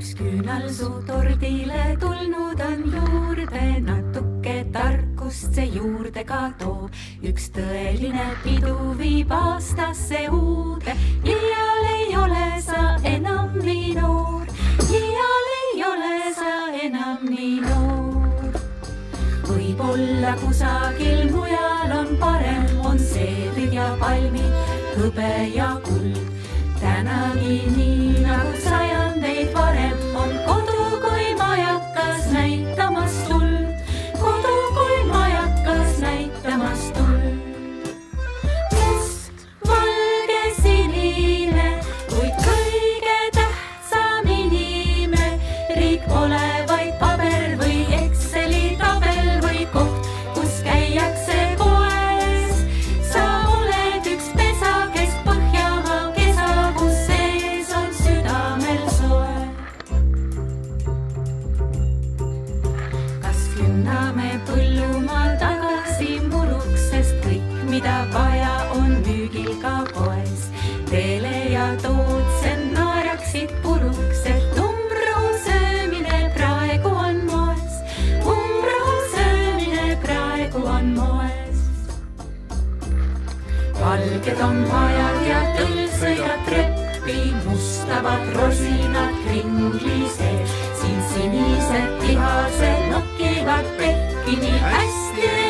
üks küünal su tordile tulnud on juurde, natuke tarkust see juurde ka toob. üks tõeline pidu viib aastasse uude, iial ei ole sa enam nii noor, iial ei ole sa enam nii noor. Võib-olla kusagil mujal on parem, on seedrid ja palmid, hõbe ja kuld. Tänagi nii nagu sajandeid varem on kodu kui majakas näitamas tuld, kodu kui majakas näitamas tuld. Must, valge, sinine, kuid kõige tähtsam inime. Riik pole vaid paber või Exceli tabel või koht, kus käiakse poes. Sa oled üks pesa, kes Põhjamaa kesa, kus sees on südamel soe. Kas künname põllumaal tagasi muruks, sest kõik, mida vaja on müügil ka poes. Teele ja tootsen naeraksid puruks, et umbrohu söömine praegu on moes, umbrohu söömine praegu on moes. Valged on majad ja tõlsõidad treppi, mustavad rosinad kringli sees. Siin sinised lihased nokivad pekki nii hästi